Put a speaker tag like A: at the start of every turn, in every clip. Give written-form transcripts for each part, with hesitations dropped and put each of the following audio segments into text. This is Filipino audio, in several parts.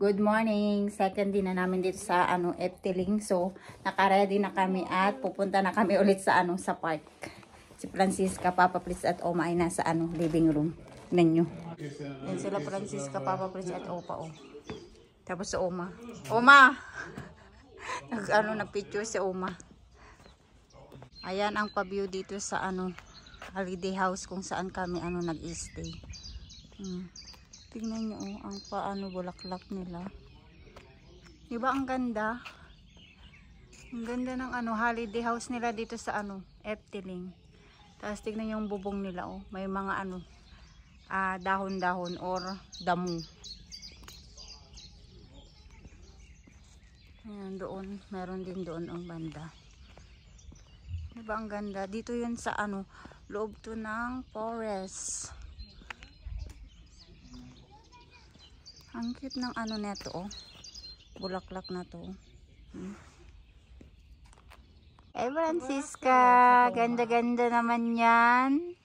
A: Good morning. Second din na namin dito sa Efteling. So, naka-ready na kami at pupunta na kami ulit sa sa park. Si Francisca, Papa Pris at Oma ay nasa living room ninyo. Yan sila Francisca, Papa Pris at Opa Tapos si Oma. Oma! Nag-picture si Oma. Ayan ang pa-view dito sa holiday house kung saan kami nag-stay. Tingnan nyo ang bulaklak nila. Diba ang ganda? Ang ganda ng holiday house nila dito sa Efteling. Tapos tingnan nyo yung bubong nila May mga dahon-dahon or damo. Ayan doon, meron din doon ang banda. Diba ang ganda? Dito yun sa loob to ng forest. Ang cute ng neto bulaklak na to. Hey Francisca, ganda-ganda naman yan.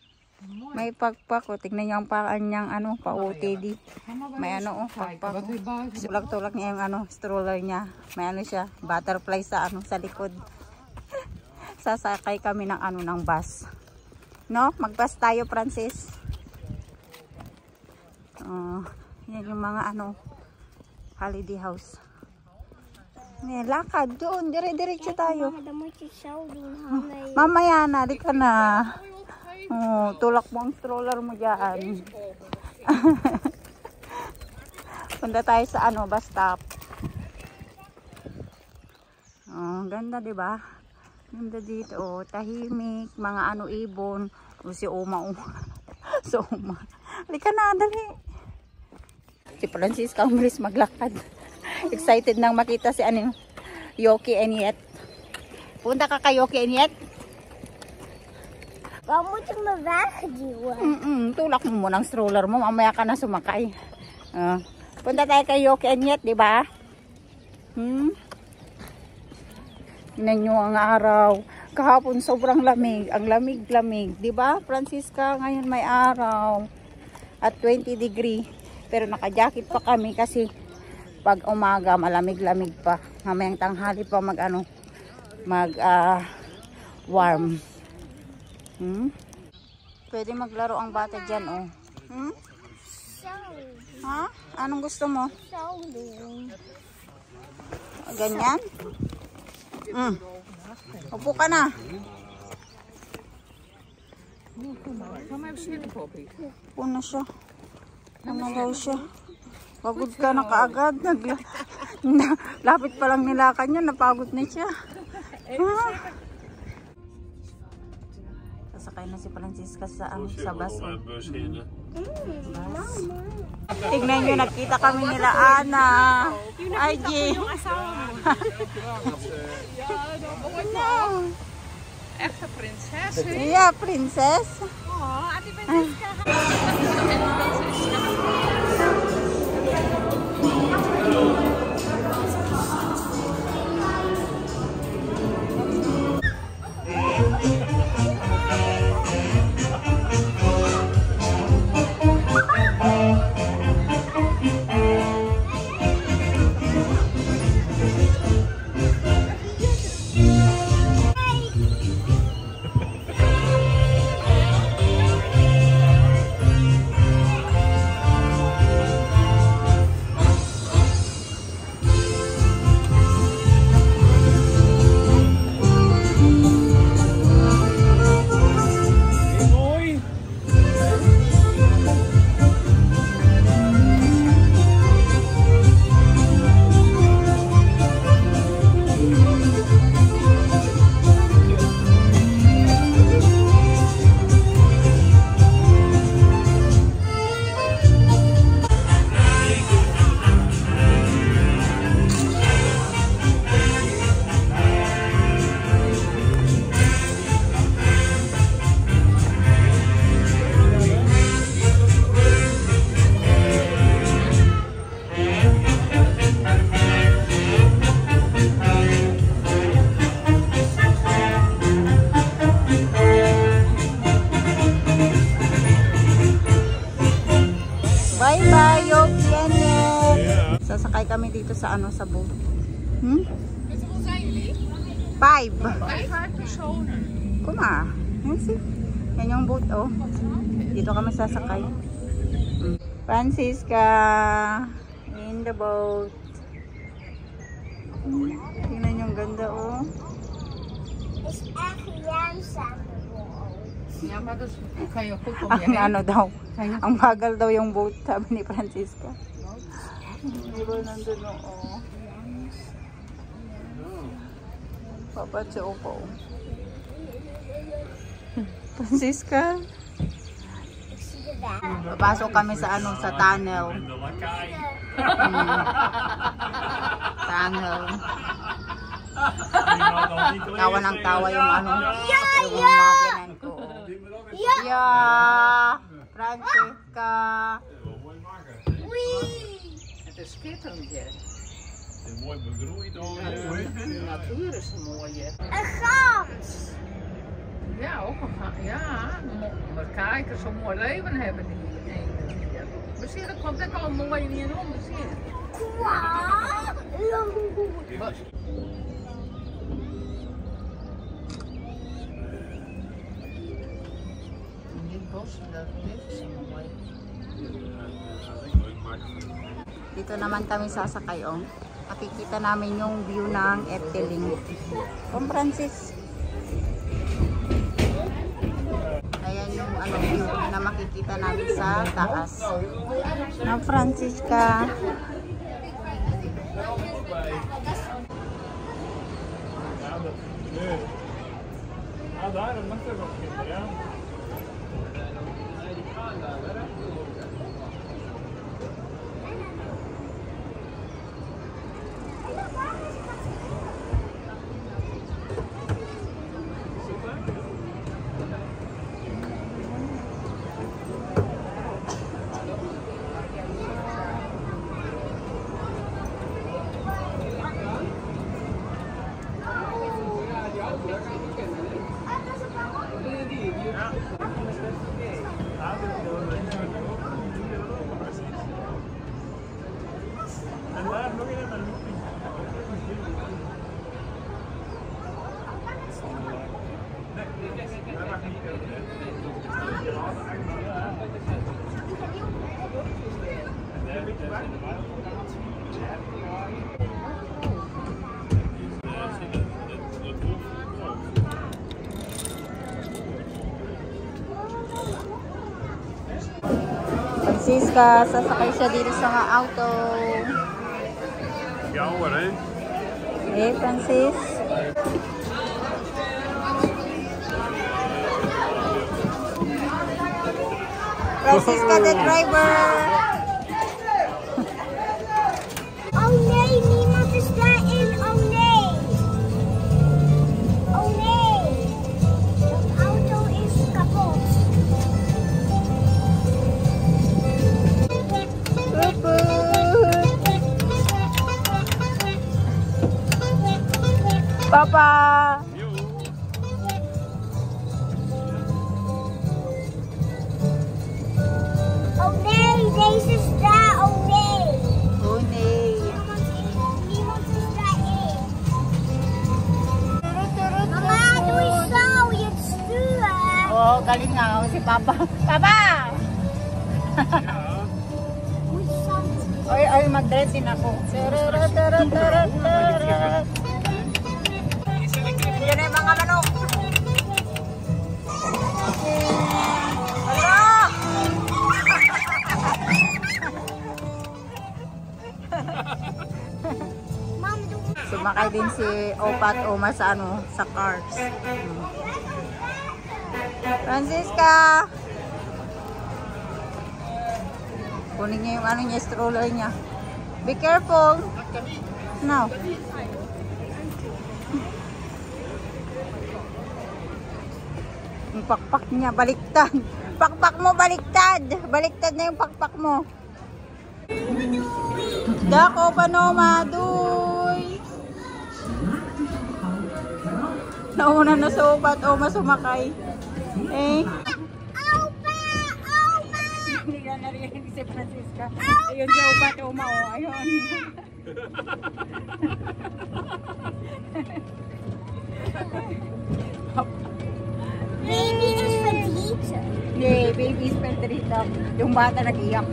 A: May pagpak tignan niyo ang paraan niyang pa-OTD. May pagpak. Tulak-tulak niya yung stroller niya. May siya, butterfly sa sa likod. Sasakay kami ng ng bus. No? Mag-bus tayo, Francis. Yan yung mga holiday house. Lakad doon, dire-diretso tayo. Mamaya na, di ka na. Tulak mo ang stroller mo dyan. Punta tayo sa bus stop. Ganda, di ba? Ganda dito, tahimik, mga ibon. Si Oma, So, Oma. Halika na, dali. Si Francisca ang bilis maglakad. Excited nang makita si Yoki and Yet. Punta ka kay Yoki and Yet? Tulak mo muna ang stroller mo. Mamaya ka na sumakay. Punta tayo kay Yoki and Yet, di ba? Tingnan nyo ang araw. Kahapon sobrang lamig. Ang lamig-lamig. Di ba, Francisca? Ngayon may araw. At 20 degree. Pero naka-jacket pa kami kasi pag umaga malamig-lamig pa. Mamayang tanghali pa warm. Pwede maglaro ang bata dyan Ha? Anong gusto mo? Ganyan? Upo ka na. Upo na siya. Daw siya. Pagod ka na kaagad. Lapit pa lang nilakan niya. Napagod na siya. Sasakay na si Francisca sa bus. Tignan nyo, nakita kami nila Ana. Ay, G.
B: Echte prinses.
A: Ja, prinses.
B: Ate Francisca.
A: Sasakay kami dito sa ano, sa boat. Hmm?
B: Hoeveel zijn jullie?
A: 5.
B: 5 personen.
A: Kom maar. Yan si. Yan yung boat, oh. Dito kami sasakay. Francisca in the boat. Tingnan yung ganda, oh.
C: Is echt langzaam.
B: Ja, maar dat kan je goed om je
A: Ang
B: heen.
A: ano daw. Ang bagal daw yung boat, sabi ni Francisca. Diba nandun, oh. Papatso po. Francisca.
C: Ik zie de weg.
A: Papasok kami sa ano, sa tunnel. Tunnel. Tawa ng tawa yung ano, yung maginan ko. Yeah! Francisca.
B: Het is schitterend, hè.
D: Mooi begroeid al.
B: De natuur is mooi, hè.
C: Een gans.
B: Ja, ook een ja. Maar kijken, zo'n mooi leven hebben die hier. Misschien dat komt ook al mooi in je hond zien. In dit bos, dit is zo mooi.
A: Dito naman kami sasakay, oh. Makikita namin yung view ng Efteling. Kom, Francis. Ayan yung ano, view na makikita namin sa taas. Na Francisca.
D: Daar, dat mag er nog niet, ja. En daar nog een en nog een.
A: Francisca, sasakay siya dito sa mga auto.
D: Ja hoor, hè?
A: Eh, Francis. Francisca, the driver.
C: Oh nee, niemand is daarin. Oh nee. Oh nee. De auto is kapot.
A: Papa.
C: Oh nee, deze is daar. Oh nee.
A: Oh, nee.
C: Niemand is daarin. Mama, doe eens zo. Je het sturen.
A: Oh, galing nga. Oh, si Papa. Papa!
C: Moet je zand.
A: Ay, mag-dress din ako. Yan na yung mga manok. Hala!
C: Mama, doe
A: Sumakay din si Opa at Oma sa ano, sa cars. Francisca! Kunin niya yung ano niya, stroller niya. Be careful! No. Yung pakpak niya, baliktad. Pakpak mo, baliktad. Baliktad na yung pakpak mo. Dako pa no, maduy. Nauna na sa upat o masumakay. Eh.
C: Opa! Opa!
A: Hindi ka narinig si Francisca. Ayun si upat o mao. Ayun.
C: Baby is verdrietig.
A: Yeah, baby is Pedrito. Yung bata nag-iyak.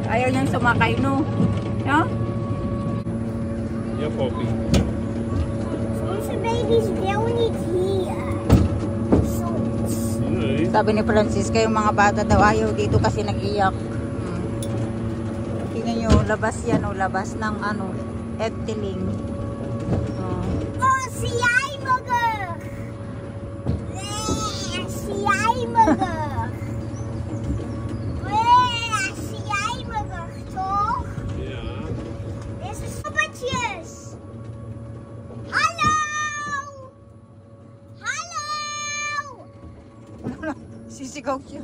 A: Ayaw niyang sumakay, no? No?
D: Ja, Poppy.
C: Onze baby's wil niet hier. Soms.
D: Nee.
A: Sabi ni Francisca, yung mga bata daw ayaw dito kasi nag-iyak. Tingnan nyo, labas yan o, labas ng ano, Efteling.
C: Oh, zie jij me rug? Nee, zie jij me rug? Nee, zie jij me rug, toch?
D: Ja.
C: Dit is poppetjes. Hallo! Hallo!
A: Sisigaw siya.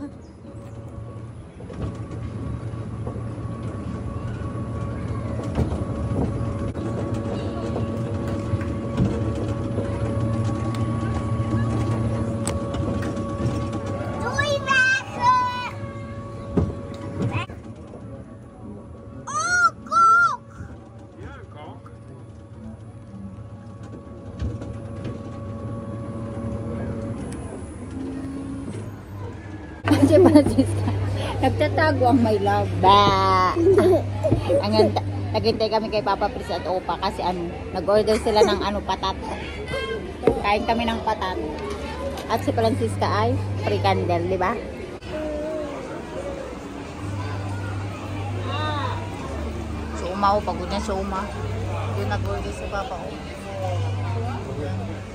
C: Doei, wagen! Oh, kok!
D: Ja, kalk.
A: Si Francisca, nagtatago ang my love. Ba! Naghintay kami kay Papa Pris at Opa kasi ano, nag-order sila ng ano, patat. Kain kami ng patat. At si Francisca ay free candle, di ba? Si Uma, pagod na si Uma. Doon nag-order si Papa.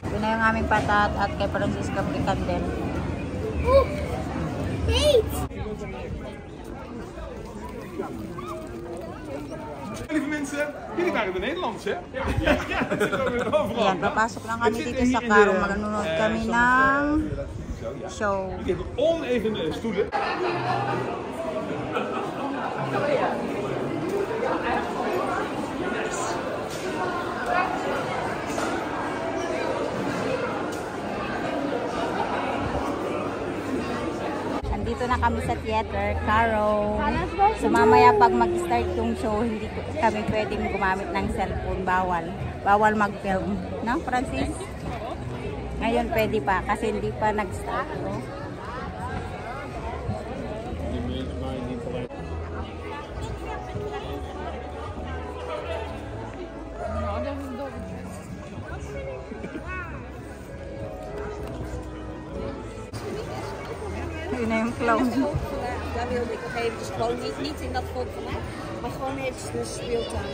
A: Doon na yung aming patat at kay Francisca free candle.
C: Heet!
D: Lieve mensen, jullie waren de Nederlanders, hè? Ja, dat zit ook weer overal.
A: Ayan, papasok lang kami dito sa Karo. Manunod kami ng show.
D: Ik heb oneven stoelen.
A: Andito na kami sa theater, Karo. So mamaya pag mag-start yung show, hindi kami pwedeng gumamit ng cellphone. Bawal. Bawal mag-film. No, Francis? Ngayon pwede pa kasi hindi pa nag-start. No? Yun na yung clown.
E: Daar wilde ik nog eventjes gewoon niet in dat volk van mij, maar gewoon eventjes de speeltuin.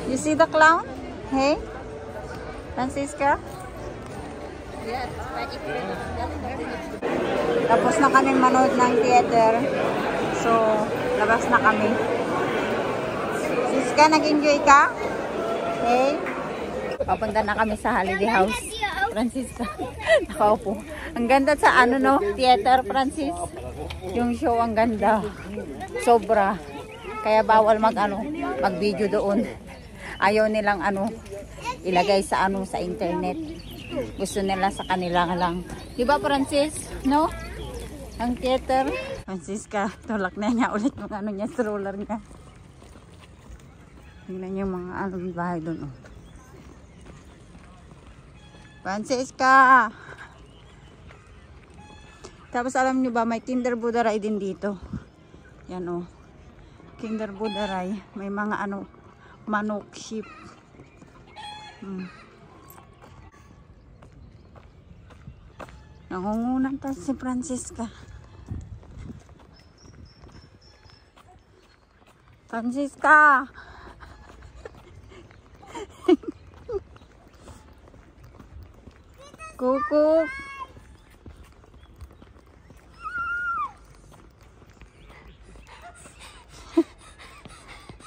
A: You see the clown? Hey? Francisca?
E: Ja, maar ik ben er wel in dat dingetje.
A: Tapos na kami manood ng theater. So, labas na kami. Siska, nag-enjoy ka? Hey? Papunta na kami sa holiday house. Francisca. Nakaupo. Ang ganda sa ano no, theater, Francis. Yung show ang ganda. Sobra. Kaya bawal mag-video doon. Ayaw nilang ilagay sa sa internet. Gusto nila sa kanila lang. Diba, Francis? No? Ang theater. Francisca, tulak na niya ulit yung niya, stroller niya. Tingnan yung mga bahay doon. Oh. Francisca! Tapos alam nyo ba, may Kinder Budaray din dito. Yan o. Kinder Budaray. May mga manok, sheep. Nangungunan pa si Francisca. Francisca! Kukuk!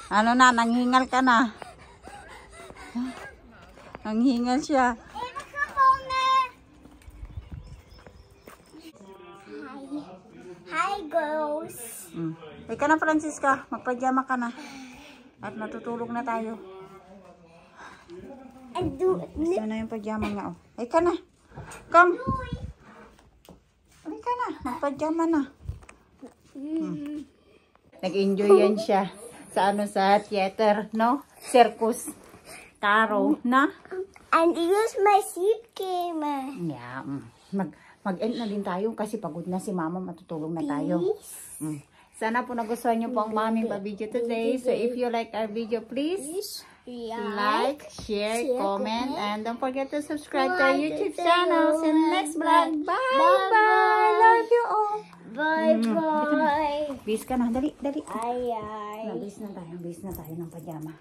A: Ano na, nanghingal ka na. Nanghingal siya.
C: Hi girls.
A: Ay ka na, Francisca. Magpajama ka na. At matutulog na tayo. Gusto na yung pajama nga. Oh. Ay ka na. Come. Ay ka na. Magpajama na. Nag-enjoy yan siya. sa ano sa theater, no? Circus. Taro, na?
C: And use my sheep camera.
A: Yeah. Mag-end na din tayo kasi pagod na si Mama, matutulog na tayo. Sana po nagustuhan niyo po ang maming pa-video today. So if you like our video, please like, share, comment, and don't forget to subscribe to our YouTube channel. See you in the next vlog. Bye! Love you all!
C: Bye-bye.
A: Bis ka na. Dali, dali.
C: Ay, ay.
A: Bis na tayo ng pajama.